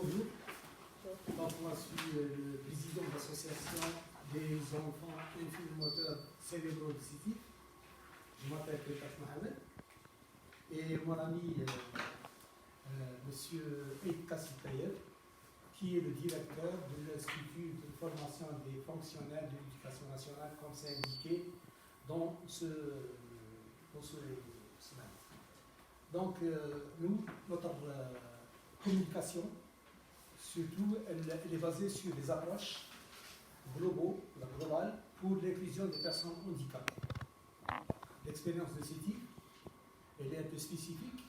Bonjour. Donc, moi, je suis le président de l'association des enfants infilmoteurs cérébro-auditifs. Je m'appelle Peter Mohamed. Et mon ami, monsieur Eid Kassitayev, qui est le directeur de l'Institut de formation des fonctionnaires de l'éducation nationale, comme c'est indiqué dans ce slide. Donc, nous, notre communication, surtout, elle est basée sur des approches globales pour l'inclusion des personnes handicapées. L'expérience de ce type, elle est un peu spécifique.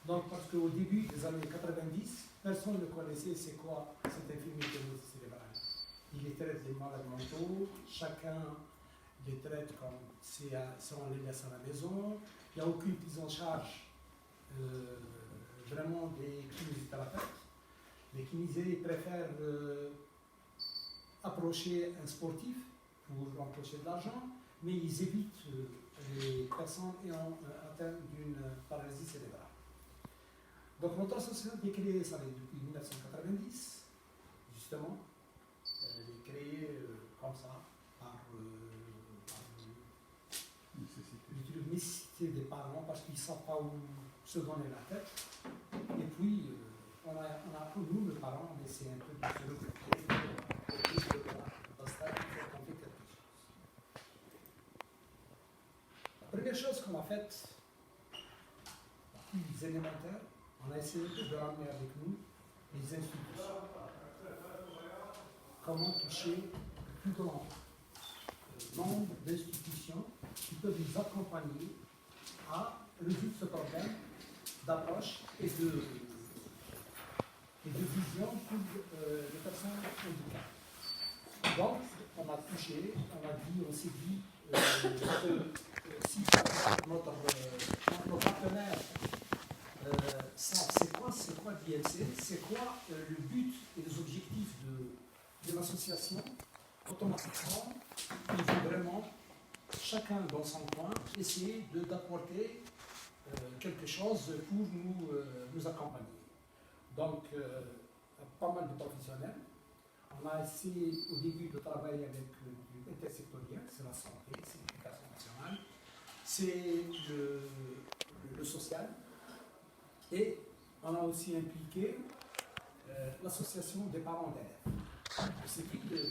Donc, parce qu'au début des années 90, personne ne connaissait c'est quoi cette infirmité cérébrale. Il les traite des malades mentaux, chacun les traite comme si on les laisse à la maison. Il n'y a aucune prise en charge vraiment des kinésithérapeutes. Les kinésithérapeutes préfèrent approcher un sportif pour empocher de l'argent, mais ils évitent les personnes ayant atteint d'une paralysie cérébrale. Donc notre association est créée depuis 1990, justement. Elle est créée comme ça, par nécessité des parents, parce qu'ils ne savent pas où se donner la tête. Et puis, on a nous, les parents, on essaie un peu de se recruter dans ce stade, il faut qu'on fait quelque chose. La première chose qu'on a faite, la plus élémentaire, on a essayé de ramener avec nous les institutions. Comment toucher le plus grand nombre d'institutions qui peuvent nous accompagner à résoudre ce problème d'approche et de vision pour les personnes handicapées. Donc, on a touché, on s'est dit que si nos partenaires savent c'est quoi l'IMC, c'est quoi le but et les objectifs de l'association, automatiquement, ils vont vraiment, chacun dans son coin, essayer d'apporter quelque chose pour nous accompagner. Donc, pas mal de professionnels. On a essayé au début de travailler avec l'intersectoriel, c'est la santé, c'est l'éducation nationale, c'est le social. Et on a aussi impliqué l'association des parents d'élèves.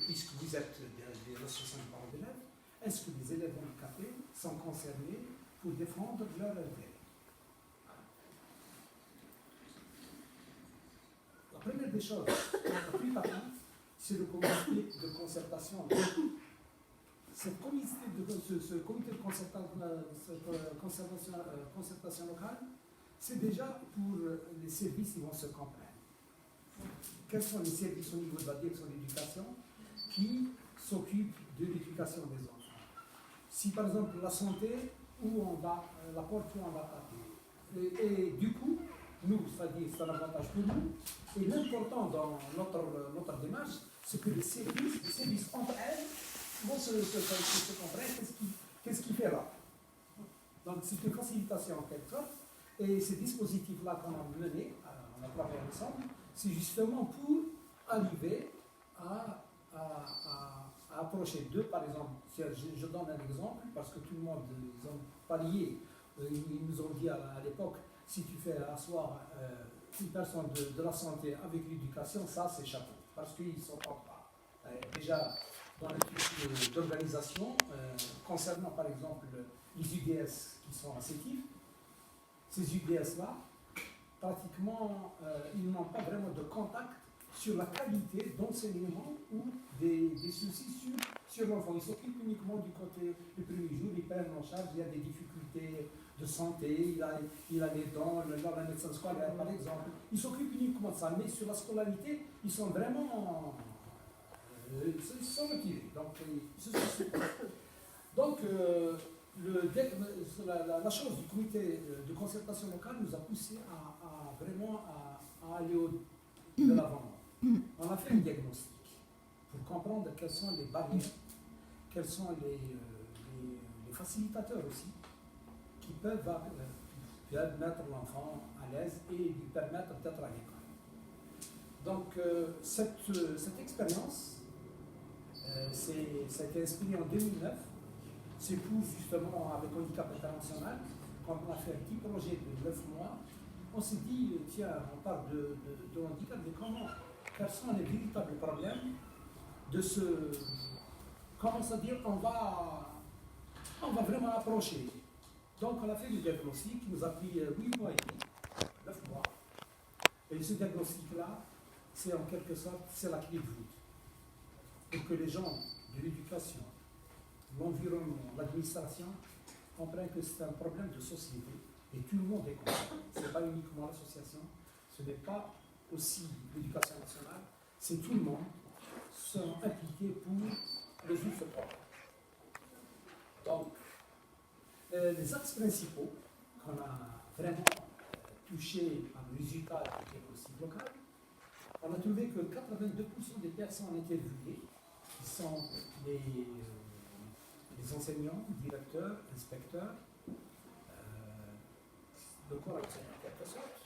Puisque vous êtes des associations de parents d'élèves, est-ce que les élèves handicapés sont concernés pour défendre leur intérêt? La première des choses, la plus patente, c'est le comité de concertation. Ce comité de concertation locale, c'est déjà pour les services qui vont se comprendre. Quels sont les services au niveau de la direction de l'éducation qui s'occupent de l'éducation des enfants? Si par exemple la santé, où on va, la porte où on va taper. Et du coup, nous, c'est-à-dire c'est un avantage pour nous. Et l'important dans notre démarche, c'est que les services entre elles vont se comprendre qu'est-ce qui fait là. Donc c'est une facilitation en quelque sorte. Et ces dispositifs-là qu'on a menés, on a travaillé ensemble, c'est justement pour arriver à approcher d'eux, par exemple. Je donne un exemple, parce que tout le monde, ils ont parié, ils nous ont dit à l'époque, si tu fais asseoir une personne de la santé avec l'éducation, ça c'est chapeau, parce qu'ils ne sont pas. Déjà, dans les trucs d'organisation, concernant par exemple les UDS qui sont réceptifs, ces UDS-là, pratiquement, ils n'ont pas vraiment de contact sur la qualité d'enseignement ou des soucis sur l'enfant. Ils s'occupent uniquement du côté du premier jour, ils prennent en charge, il y a des difficultés de santé, il a les dents, la médecine scolaire par exemple. Ils s'occupent uniquement de ça, mais sur la scolarité, ils sont vraiment ils sont retirés. Donc, la chose du comité de concertation locale nous a poussé à vraiment aller de l'avant. On a fait un diagnostic pour comprendre quelles sont les barrières, quels sont les facilitateurs aussi, qui peuvent de mettre l'enfant à l'aise et lui permettre d'être à l'école. Donc, cette expérience, ça a été inspiré en 2009. C'est pour justement, avec Handicap International, quand on a fait un petit projet de 9 mois, on s'est dit, tiens, on parle de handicap, mais quels sont les véritables problèmes de ce. Comment ça dire, on va vraiment approcher. Donc on a fait le diagnostic qui nous a pris 8 mois et demi, 9 mois. Et ce diagnostic-là, c'est en quelque sorte, c'est la clé de voûte. Pour que les gens de l'éducation, l'environnement, l'administration comprennent que c'est un problème de société et tout le monde est conscient. Ce n'est pas uniquement l'association, ce n'est pas aussi l'éducation nationale, c'est tout le monde qui sont impliqués pour résoudre ce problème. Donc, les axes principaux qu'on a vraiment touchés par le résultat du diagnostic local, on a trouvé que 82% des personnes interviewées, qui sont les enseignants, directeurs, inspecteurs, le corps enseignant en quelque sorte,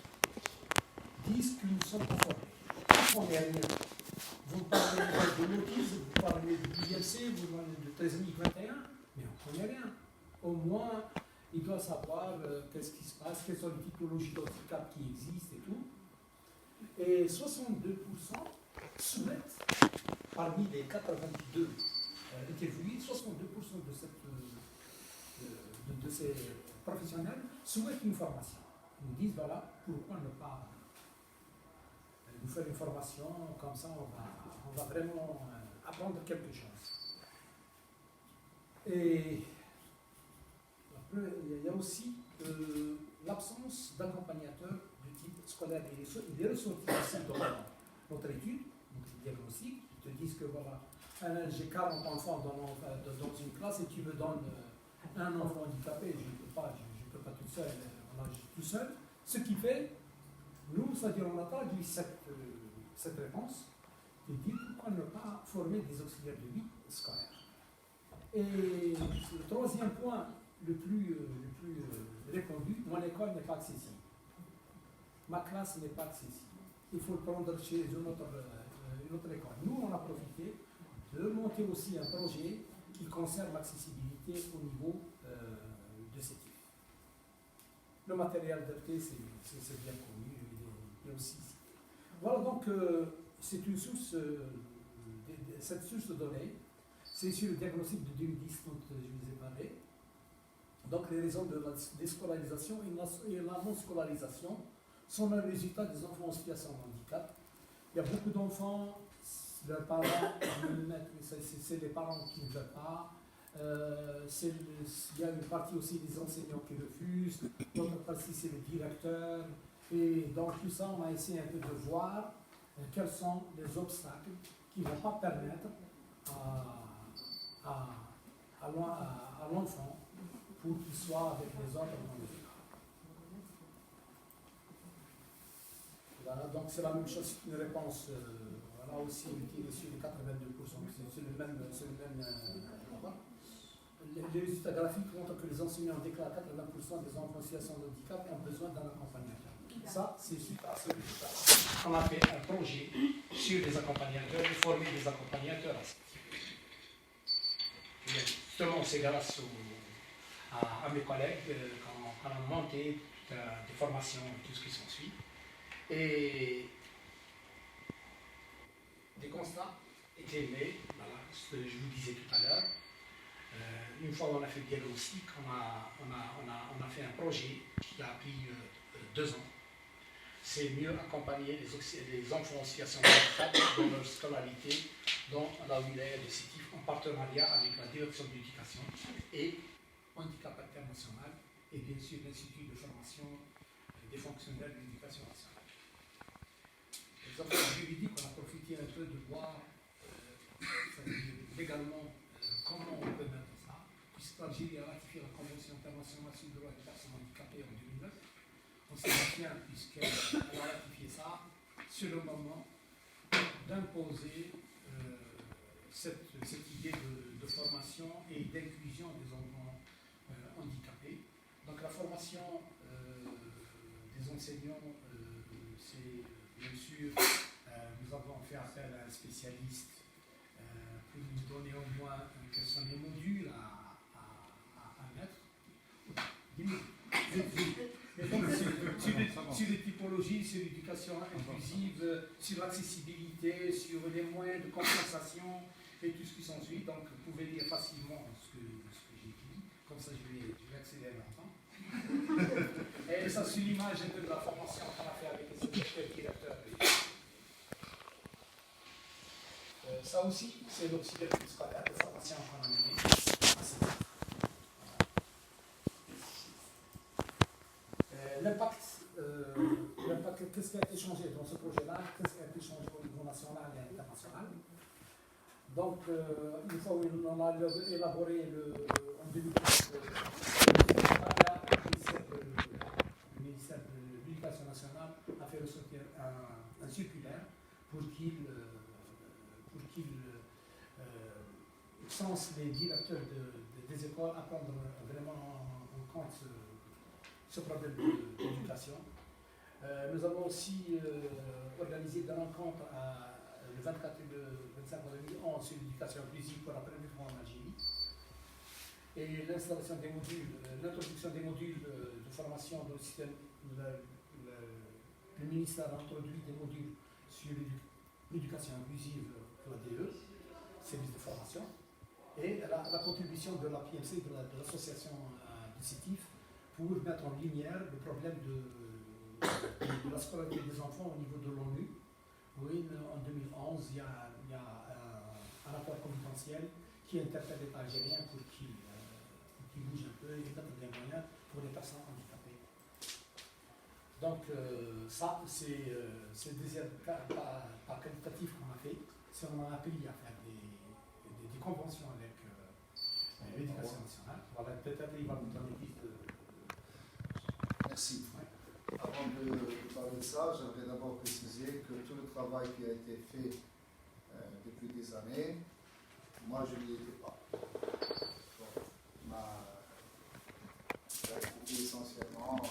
disent que nous sommes conformés. On est rien. Vous parlez de l'autisme, vous parlez de l'ILC, vous parlez de trisomie 21, mais on ne connaît rien. Au moins, il doit savoir qu'est-ce qui se passe, quelles sont les typologies d'handicap qui existent et tout. Et 62% soumettent, parmi les 82 interviewés, 62% de ces professionnels souhaitent une formation. Ils nous disent, voilà, pourquoi ne pas nous faire une formation, comme ça on va vraiment apprendre quelque chose. Et après, il y a aussi l'absence d'accompagnateurs du type scolaire. Il est ressorti aussi dans notre étude, notre diagnostic. Ils te disent que voilà, j'ai 40 enfants dans une classe et tu me donnes un enfant handicapé, je ne peux pas tout seul, on agit tout seul. Ce qui fait, nous, c'est-à-dire on n'a pas eu cette réponse, qui dit pourquoi ne pas former des auxiliaires de vie scolaires. Et le troisième point, le plus répandu, mon école n'est pas accessible. Ma classe n'est pas accessible. Il faut le prendre chez une autre école. Nous, on a profité de monter aussi un projet qui concerne l'accessibilité au niveau de ces types. Le matériel adapté, c'est bien connu, il est aussi ici. Voilà, donc c'est une source, cette source de données, c'est sur le diagnostic de 2010 dont je vous ai parlé. Donc les raisons de la déscolarisation et la non-scolarisation sont le résultat des enfants en situation de handicap. Il y a beaucoup d'enfants, leurs parents, c'est les parents qui ne veulent pas. Il y a une partie aussi des enseignants qui refusent, l'autre partie c'est le directeur. Et dans tout ça, on a essayé un peu de voir quels sont les obstacles qui ne vont pas permettre à l'enfant pour qu'il soit avec les autres dans le école. Voilà, donc c'est la même chose, une réponse, voilà aussi qui est sur les 82%, c'est le même les résultats graphiques montrent que les enseignants déclarent 80% des enfants en situation de handicap ont besoin d'un accompagnateur. Ça, c'est suite à ce résultat. On a fait un projet sur les accompagnateurs et former des accompagnateurs à ce type. Justement, c'est grâce à mes collègues qu'on a monté des formations et tout ce qui s'ensuit. Et des constats étaient faits, voilà, ce que je vous disais tout à l'heure. Une fois qu'on a fait le diagnostic, on a fait un projet qui a pris 2 ans. C'est mieux accompagner les enfants en situation de handicap dans leur scolarité dans la wilaya de Sétif en partenariat avec la direction de l'éducation et Handicap International et bien sûr l'Institut de formation des fonctionnaires de l'éducation nationale. Les enfants juridiques, on a profité un peu de voir légalement comment on peut mettre ça, puisque l'Algérie a ratifié la Convention internationale sur le droit des personnes handicapées en 2009. On s'est dit bien, puisqu'elle a ratifié ça, c'est le moment d'imposer cette idée de formation et d'inclusion des enfants handicapés. Donc la formation enseignons, c'est bien sûr, nous avons fait appel à un spécialiste pour nous donner au moins quels sont les modules à mettre. Et donc, sur les typologies, sur l'éducation inclusive, sur l'accessibilité, sur les moyens de compensation et tout ce qui s'ensuit. Donc, vous pouvez lire facilement ce que j'ai écrit. Comme ça, je vais accélérer le temps. Et ça, c'est l'image un peu de la formation qu'on a fait avec les directeurs. Ça aussi, c'est l'auxiliaire scolaire, la formation qu'on a menée. L'impact, qu'est-ce qui a été changé dans ce projet-là, qu'est-ce qui a été changé au niveau national et international. Donc, une fois qu'on a élaboré en 2015 le ministère de l'Éducation nationale a fait ressortir un circulaire pour qu'il cense les directeurs des écoles à prendre vraiment en compte ce problème d'éducation. Nous avons aussi organisé des rencontres le 24 et le 25 2011 sur l'éducation inclusive pour la première fois en Algérie. Et l'installation des modules, l'introduction des modules de formation dans le système, le ministère a introduit des modules sur l'éducation inclusive pour l'ADE, service de formation, et la contribution de la PMC, de l'association de CETIF, pour mettre en lumière le problème de la scolarité des enfants au niveau de l'ONU. Oui, en 2011, il y a un accord confidentiel qui interpelle l'État algérien pour qu'il bouge un peu et mette des moyens pour les personnes handicapées. Donc, ça, c'est le deuxième cas qualitatif qu'on a fait. C'est on a appris à faire des conventions avec l'éducation nationale. Voilà, peut-être il va nous donner plus de. Merci. Avant de parler de ça, j'aimerais d'abord préciser que tout le travail qui a été fait depuis des années, moi je n'y étais pas. J'ai écouté essentiellement M.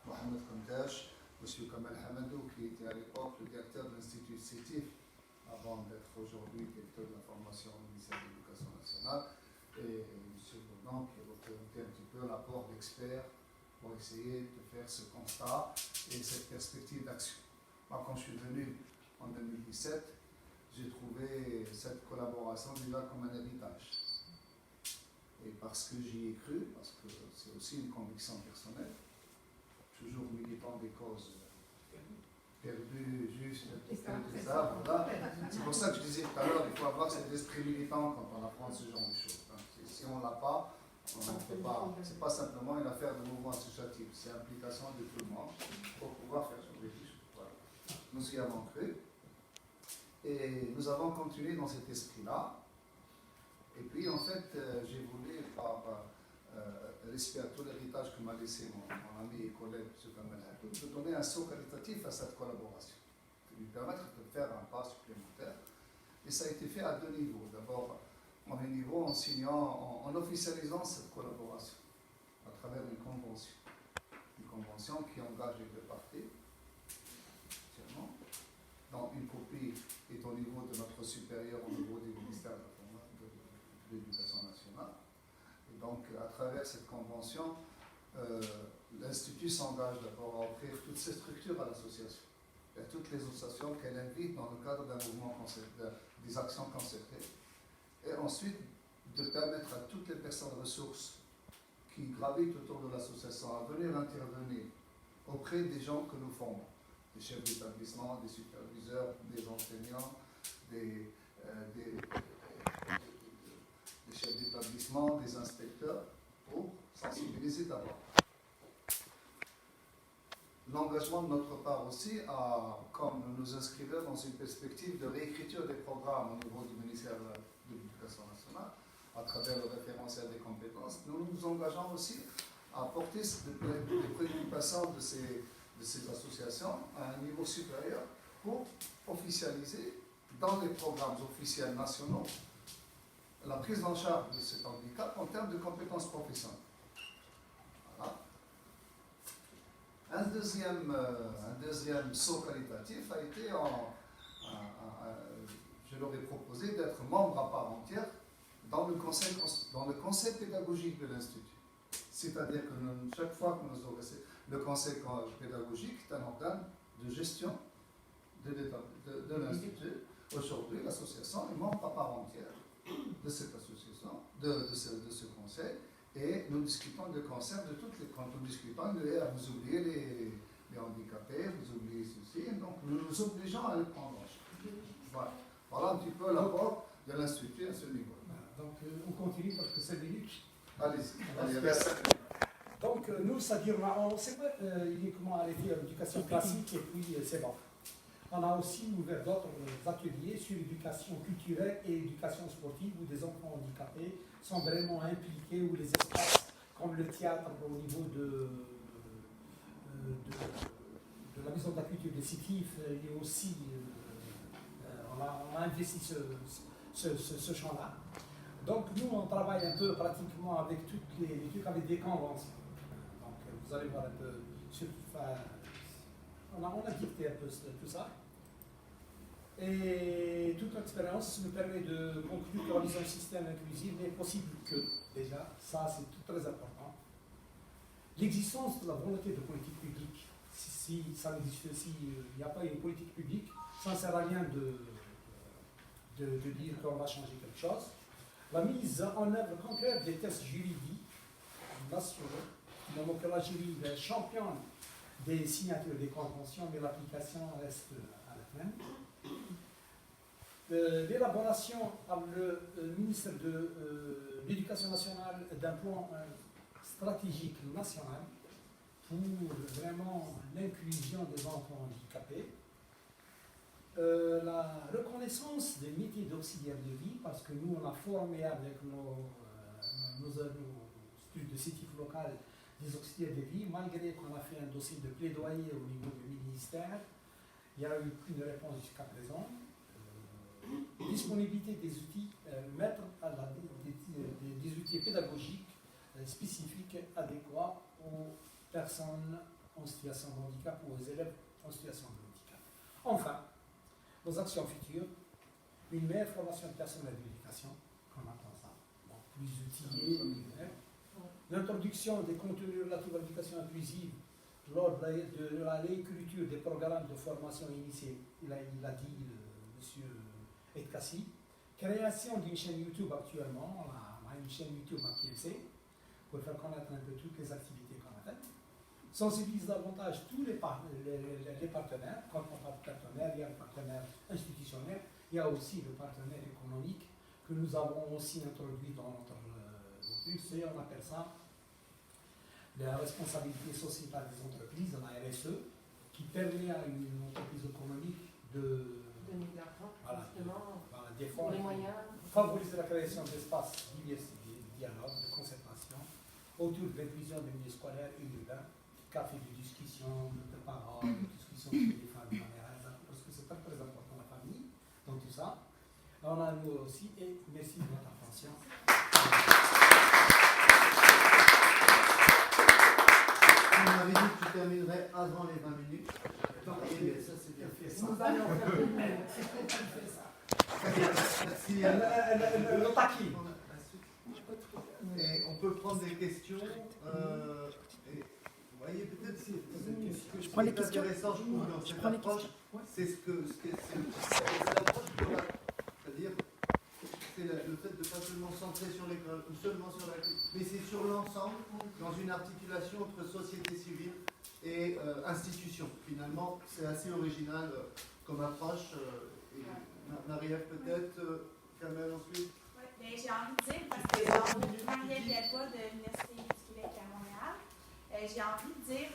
Mohamed Kamdash, M. Kamal Hamadou, qui était à l'époque le directeur de l'Institut CETIF, avant d'être aujourd'hui directeur de la formation au ministère de l'Éducation nationale, et M. Bourdon, qui représentait un petit peu l'apport d'experts pour essayer de faire ce constat et cette perspective d'action. Moi, quand je suis venu en 2017, j'ai trouvé cette collaboration déjà comme un héritage. Et parce que j'y ai cru, parce que c'est aussi une conviction personnelle, toujours militant des causes perdues, justes, ça, voilà. C'est pour ça que je disais tout à l'heure, il faut avoir cet esprit militant quand on apprend ce genre de choses. Si on ne l'a pas, on ne peut pas. Ce n'est pas simplement une affaire de mouvement associatif, c'est l'implication de tout le monde pour pouvoir faire changer les choses. Voilà. Nous y avons cru et nous avons continué dans cet esprit-là. Et puis en fait, j'ai voulu, par respect à tout l'héritage que m'a laissé mon ami et collègue M. Kamal Hakoud, de donner un saut qualitatif à cette collaboration, de lui permettre de faire un pas supplémentaire. Et ça a été fait à deux niveaux. D'abord, premier niveau en signant, en officialisant cette collaboration à travers une convention qui engage les deux parties, dont une copie est au niveau de notre supérieur, au niveau du ministère de l'Éducation nationale. Et donc, à travers cette convention, l'Institut s'engage d'abord à offrir toutes ces structures à l'association, et à toutes les associations qu'elle invite dans le cadre d'un mouvement des actions concertées. Et ensuite, de permettre à toutes les personnes ressources qui gravitent autour de l'association à venir intervenir auprès des gens que nous formons, des chefs d'établissement, des superviseurs, des enseignants, des chefs d'établissement, des inspecteurs, pour sensibiliser d'abord. L'engagement de notre part aussi, comme nous nous inscrivons dans une perspective de réécriture des programmes au niveau du ministère de l'Éducation nationale, à travers le référentiel des compétences, nous nous engageons aussi à porter les préoccupations de ces associations à un niveau supérieur pour officialiser dans les programmes officiels nationaux la prise en charge de cet handicap en termes de compétences professionnelles. Voilà. deuxième saut qualitatif a été, je leur ai proposé d'être membre à part entière dans le conseil pédagogique de l'Institut. C'est-à-dire que chaque fois que nous aurons le conseil pédagogique est un organe de gestion de l'Institut. Aujourd'hui, l'association est membre à part entière de cette association, de ce conseil, et nous discutons de concert de toutes les. Quand nous discutons, vous oubliez les handicapés, vous oubliez ceci, donc nous nous obligeons à les prendre en charge. Voilà un petit peu l'apport de l'Institut à ce niveau. Donc on continue parce que c'est 5 minutes. Allez-y. Donc nous, c'est-à-dire, on sait pas uniquement arrêté à l'éducation classique et puis c'est bon. On a aussi ouvert d'autres ateliers sur l'éducation culturelle et l'éducation sportive où des enfants handicapés sont vraiment impliqués, où les espaces comme le théâtre au niveau de la maison de la culture de Sétif, et aussi on a investi ce champ-là. Donc nous, on travaille un peu pratiquement avec toutes les trucs, avec des conventions. Donc vous allez voir un peu, on a dicté un peu tout ça. Et toute l'expérience nous permet de conclure que réaliser un système inclusif n'est possible que, déjà, ça c'est très important, l'existence de la volonté de politique publique. Si il n'y a pas une politique publique, ça ne sert à rien de dire qu'on va changer quelque chose. La mise en œuvre concrète des tests juridiques nationaux, donc l'Algérie est championne des signatures des conventions, mais l'application reste à la même. L'élaboration par le ministre de l'Éducation nationale d'un plan stratégique national pour vraiment l'inclusion des enfants handicapés. La reconnaissance des métiers d'auxiliaire de vie, parce que nous on a formé avec nos études de CETIF local des auxiliaires de vie, malgré qu'on a fait un dossier de plaidoyer au niveau du ministère, il n'y a eu aucune réponse jusqu'à présent. Disponibilité des outils, mettre des outils pédagogiques spécifiques adéquats aux personnes en situation de handicap ou aux élèves en situation de handicap. Enfin, nos actions futures, une meilleure formation personnelle de l'éducation, on attend ça, donc plus outillés, l'introduction des contenus relatifs à l'éducation inclusive lors de la réécriture des programmes de formation initiés, il a dit M. Edkassi, création d'une chaîne YouTube actuellement, on a une chaîne YouTube à PLC, pour faire connaître un peu toutes les activités qu'on a faites, sensibiliser davantage tous les partenaires. Quand on parle de partenaire, il y a le partenaire institutionnel, il y a aussi le partenaire économique que nous avons aussi introduit dans notre cursus, et on appelle ça la responsabilité sociétale des entreprises, la RSE, qui permet à une entreprise économique de défendre, favoriser la création d'espaces divers de dialogue, de concertation autour de l'inclusion des milieux scolaires et urbains, café de discussion, de parole, de discussion sur les familles, parce que c'est très important la famille, dans tout ça. On a nous aussi, et merci de votre attention. On m'avait dit que tu terminerais avant les 20 minutes. Ça, c'est bien fait. Ça. Nous allons faire Merci. Le taquis. Et on peut prendre des questions. Vous voyez, peut-être si je prends les questions. Intéressant, je trouve, dans cette approche, c'est l'approche globale. C'est-à-dire, c'est le fait de ne pas seulement centrer sur l'école, ou seulement sur la mais c'est sur l'ensemble, dans une articulation entre société civile et institutions. Finalement, c'est assez original comme approche. Marie-Ève peut-être, Kamel ensuite. Oui, bien, j'ai envie de dire, parce que Marie-Ève Gatois de l'Université du Québec à Montréal, j'ai envie de dire,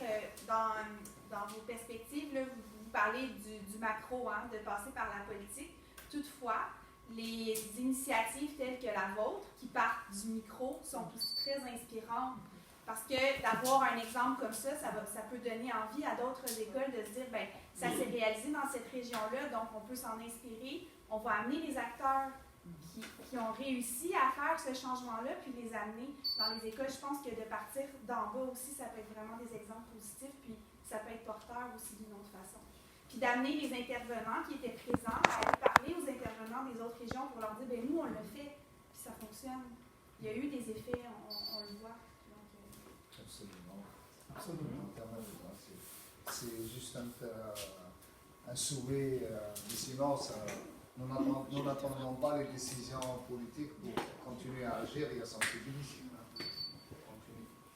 dans vos perspectives, là, vous parlez du macro, hein, de passer par la politique. Toutefois, les initiatives telles que la vôtre, qui partent du micro, sont aussi très inspirantes. Parce que d'avoir un exemple comme ça peut donner envie à d'autres écoles de se dire, ben, ça s'est réalisé dans cette région-là, donc on peut s'en inspirer. On va amener les acteurs qui ont réussi à faire ce changement-là, puis les amener dans les écoles. Je pense que de partir d'en bas aussi, ça peut être vraiment des exemples positifs. Puis ça peut être porteur aussi d'une autre façon. Puis d'amener les intervenants qui étaient présents à aller parler aux intervenants des autres régions pour leur dire, ben nous, on l'a fait, puis ça fonctionne. Il y a eu des effets, on le voit. Donc, Absolument. Absolument. C'est juste un souhait, mais sinon, nous n'attendons pas les décisions politiques pour continuer à agir et à sensibiliser.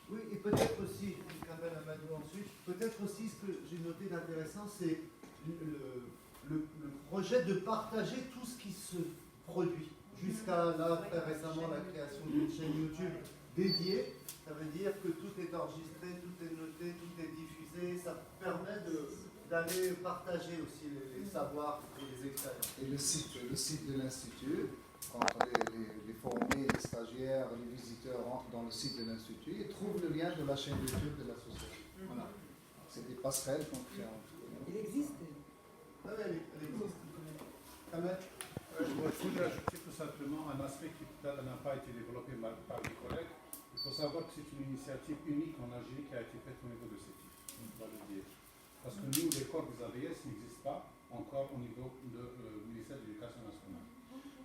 Oui, et peut-être aussi, Kamel Amadou ensuite, peut-être aussi ce que j'ai noté d'intéressant, c'est le projet de partager tout ce qui se produit. Jusqu'à là, très récemment, la création d'une chaîne YouTube dédiée. Ça veut dire que tout est enregistré, tout est noté, tout est diffusé. Ça permet d'aller partager aussi les savoirs et les expériences. Et le site de l'Institut, quand les formés, les stagiaires, les visiteurs rentrent dans le site de l'Institut, ils trouvent le lien de la chaîne YouTube de l'association. Voilà. C'est des passerelles qu'on crée entre eux. Il existe. Ah oui, elle existe. Kamel? Je voudrais ajouter tout simplement un aspect qui peut-être n'a pas été développé par les collègues. Il faut savoir que c'est une initiative unique en Algérie qui a été faite au niveau de CETIF, on doit le dire. Parce que nous, les corps des ABS n'existent pas encore au niveau du ministère de l'Éducation nationale.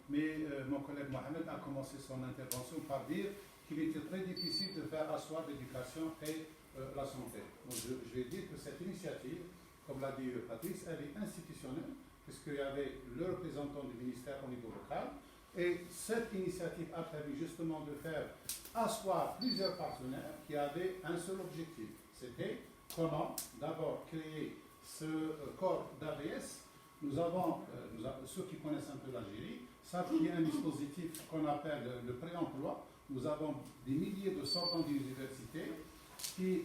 Mais mon collègue Mohamed a commencé son intervention par dire qu'il était très difficile de faire asseoir l'éducation et la santé. Donc je vais dire que cette initiative, comme l'a dit Patrice, elle est institutionnelle, puisqu'il y avait le représentant du ministère au niveau local. Et cette initiative a permis justement de faire asseoir plusieurs partenaires qui avaient un seul objectif. C'était comment d'abord créer ce corps d'ABS. Nous avons, ceux qui connaissent un peu l'Algérie, savent qu'il y a un dispositif qu'on appelle le pré-emploi. Nous avons des milliers de sortants d'universités qui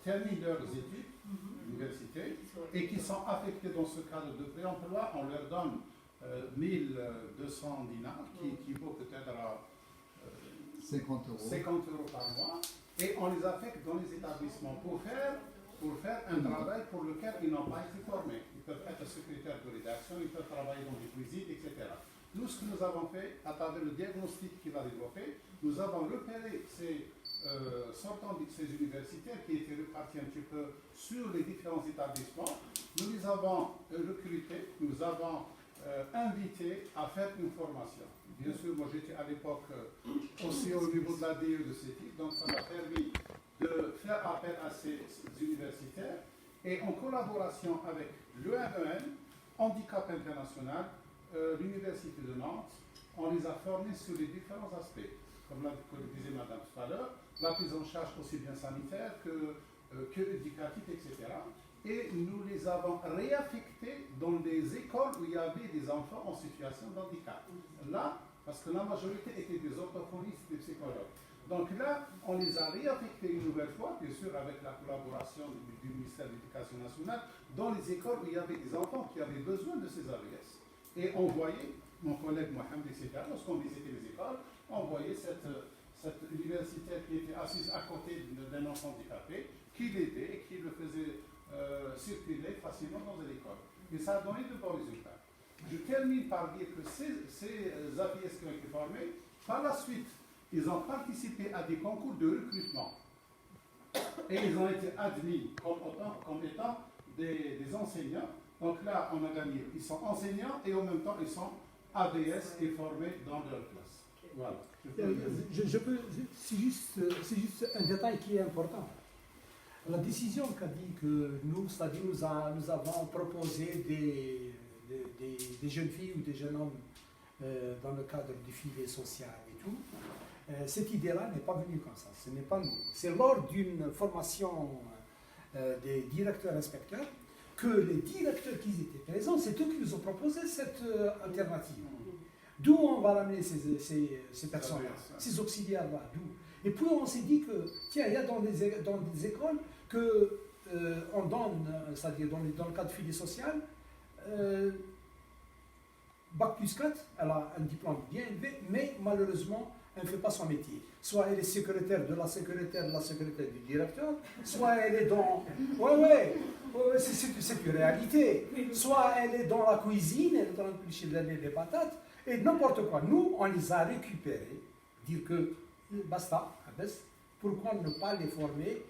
terminent leurs études universités et qui sont affectés dans ce cadre de pré-emploi. On leur donne 1200 dinars, qui équivaut peut-être à 50 euros. 50 euros par mois, et on les affecte dans les établissements pour faire un travail pour lequel ils n'ont pas été formés. Ils peuvent être secrétaires de rédaction, ils peuvent travailler dans des cuisines, etc. Nous, ce que nous avons fait, à travers le diagnostic qu'il a développé, nous avons repéré ces sortants de ces universitaires qui étaient répartis un petit peu sur les différents établissements. Nous les avons recrutés, nous avons invités à faire une formation. Bien sûr, moi j'étais à l'époque aussi au niveau de la DE de CETIF, donc ça m'a permis de faire appel à ces universitaires et en collaboration avec l'EMEN, Handicap International, l'Université de Nantes, on les a formés sur les différents aspects. Comme le disait Madame tout à l'heure, la prise en charge aussi bien sanitaire que éducative, etc. Et nous les avons réaffectés dans des écoles où il y avait des enfants en situation de handicap. Là, parce que la majorité étaient des orthophonistes, des psychologues. Donc là, on les a réaffectés une nouvelle fois, bien sûr avec la collaboration du ministère de l'Éducation nationale, dans les écoles où il y avait des enfants qui avaient besoin de ces ABS. Et on voyait, mon collègue Mohamed, etc., lorsqu'on visitait les écoles, on voyait cette universitaire qui était assise à côté d'un enfant handicapé, qui l'aidait et qui le faisait circuler facilement dans l'école. Et ça a donné de bons résultats. Je termine par dire que ces ABS qui ont été formés, par la suite, ils ont participé à des concours de recrutement. Et ils ont été admis comme étant des enseignants. Donc là, on a gagné. Ils sont enseignants et en même temps, ils sont ABS et formés dans leur classe. Voilà. C'est juste un détail qui est important. La décision qu'a dit que nous, c'est-à-dire nous avons proposé des jeunes filles ou des jeunes hommes dans le cadre du filet social et tout, cette idée-là n'est pas venue comme ça, ce n'est pas nous. C'est lors d'une formation des directeurs-inspecteurs que les directeurs qui étaient présents, c'est eux qui nous ont proposé cette alternative. D'où on va ramener ces personnes-là, ces auxiliaires-là, d'où. Et puis on s'est dit que, tiens, il y a dans des écoles qu'on donne, c'est-à-dire dans le cadre filet social, Bac plus 4, elle a un diplôme bien élevé, mais malheureusement, elle ne fait pas son métier. Soit elle est secrétaire de la secrétaire du directeur, soit elle est dans... Ouais, c'est une réalité. Soit elle est dans la cuisine, elle est en train de pêcher les patates, et n'importe quoi. Nous, on les a récupérés, dire que basta, pourquoi ne pas les former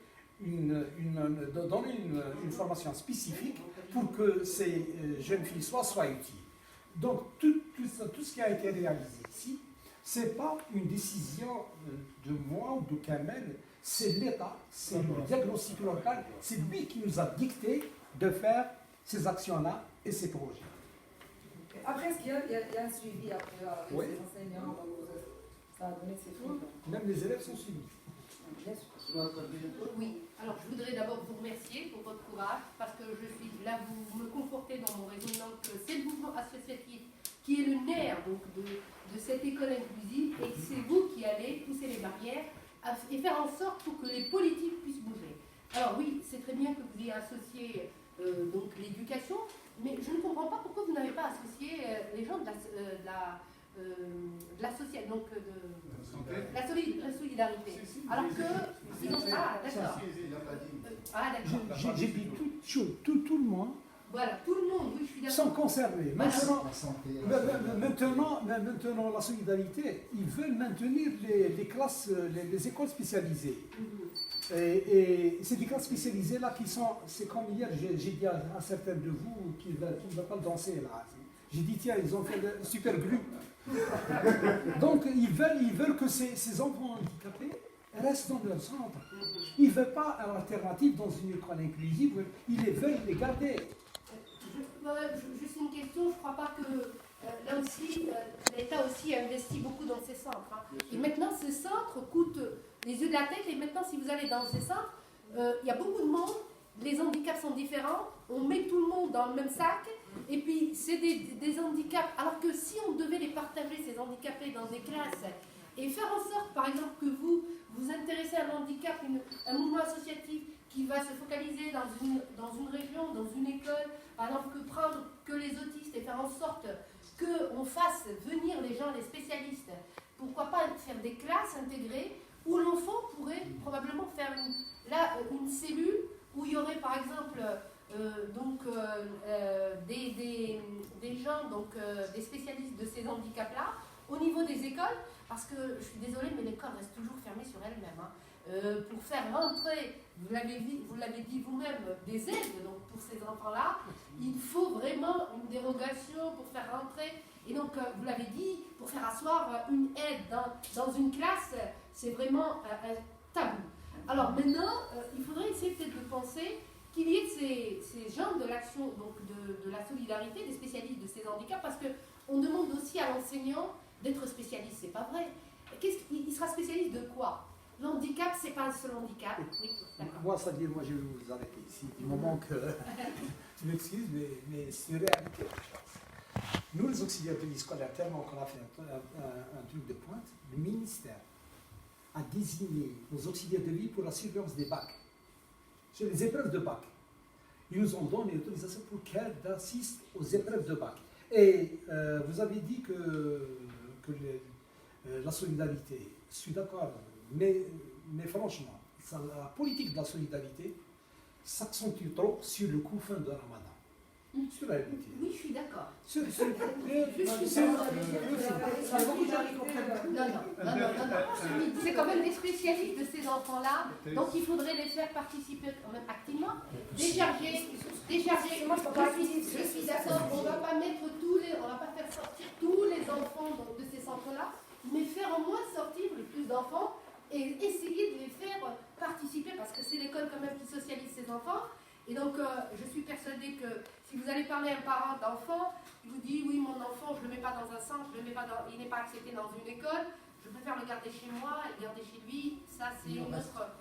donner une formation spécifique pour que ces jeunes filles soient utiles. Donc tout ce qui a été réalisé ici, ce n'est pas une décision de moi ou de Kamel, c'est l'État, c'est le diagnostic local, c'est lui qui nous a dicté de faire ces actions-là et ces projets. Après, est-ce qu'il y a un suivi après avec Oui. les enseignants? Ça a donné ses fruits. Même les élèves sont suivis. Bien sûr. Oui, alors je voudrais d'abord vous remercier pour votre courage, parce que je suis là, vous me confortez dans mon raisonnement que c'est le mouvement associatif qui est le nerf donc, de cette école inclusive, et c'est vous qui allez pousser les barrières et faire en sorte pour que les politiques puissent bouger. Alors oui, c'est très bien que vous ayez associé donc l'éducation, mais je ne comprends pas pourquoi vous n'avez pas associé les gens de la société, donc la solidarité. Alors que, sinon, ah d'accord. Ah d'accord. J'ai dit tout le monde. Voilà, tout le monde, oui, je suis d'accord. Sont concernés. La santé, Maintenant, la solidarité, ils veulent maintenir les classes, les écoles spécialisées. Et c'est des classes spécialisées là qui sont, c'est comme hier, j'ai dit à certains de vous qui ne veulent pas danser là. J'ai dit tiens, ils ont fait le super groupe. Donc ils veulent que ces enfants handicapés restent dans leur centre. Ils ne veulent pas une alternative dans une école inclusive, ils veulent les garder. Juste une question, je ne crois pas que là aussi, l'État aussi investit beaucoup dans ces centres. Hein. Et maintenant, ces centres coûtent les yeux de la tête, et maintenant, si vous allez dans ces centres, il y a beaucoup de monde, les handicaps sont différents, on met tout le monde dans le même sac, et puis c'est des handicaps, alors que si on devait les partager, ces handicapés, dans des classes, et faire en sorte, par exemple, que vous vous intéressez à un handicap, un mouvement associatif qui va se focaliser dans une région, dans une école, par exemple, que prendre que les autistes et faire en sorte qu'on fasse venir les gens, les spécialistes, pourquoi pas faire des classes intégrées où l'enfant pourrait probablement faire une cellule où il y aurait par exemple des gens, des spécialistes de ces handicaps-là, au niveau des écoles, parce que je suis désolée, mais l'école reste toujours fermée sur elle-même. Hein. Pour faire rentrer, vous l'avez dit vous-même, des aides donc pour ces enfants-là, il faut vraiment une dérogation pour faire rentrer. Et donc, vous l'avez dit, pour faire asseoir une aide dans une classe, c'est vraiment un tabou. Alors maintenant, il faudrait essayer peut-être de penser qu'il y ait ces gens de l'action, donc de la solidarité, des spécialistes de ces handicaps, parce qu'on demande aussi à l'enseignant d'être spécialiste, c'est pas vrai. Il sera spécialiste de quoi? L'handicap, c'est pas un seul handicap. Oui, moi, ça dit, moi, je vais vous arrêter ici. Du moment que, tu m'excuses, mais c'est une réalité, je pense. Nous, les auxiliaires de vie scolaire, tellement qu'on a fait un truc de pointe, le ministère a désigné nos auxiliaires de vie pour la surveillance des bacs. Sur les épreuves de bac. Ils nous ont donné l'autorisation pour qu'elles assistent aux épreuves de bac. Et vous avez dit que la solidarité, je suis d'accord, mais franchement, la politique de la solidarité s'accentue trop sur le coup fin de Ramadan. Sur la réalité. Oui, je suis d'accord. Non. C'est quand même des spécialistes de ces enfants-là, donc il faudrait les faire participer quand même activement. Décharger. Je suis d'accord, on ne va pas faire sortir tous les enfants donc, de ces centres-là, mais faire au moins sortir le plus d'enfants et essayer de les faire participer, parce que c'est l'école quand même qui socialise ces enfants. Et donc, je suis persuadée que si vous allez parler à un parent d'enfant, il vous dit, oui, mon enfant, je ne le mets pas dans un centre, il n'est pas accepté dans une école, je préfère le garder chez moi, le garder chez lui, ça c'est une autre...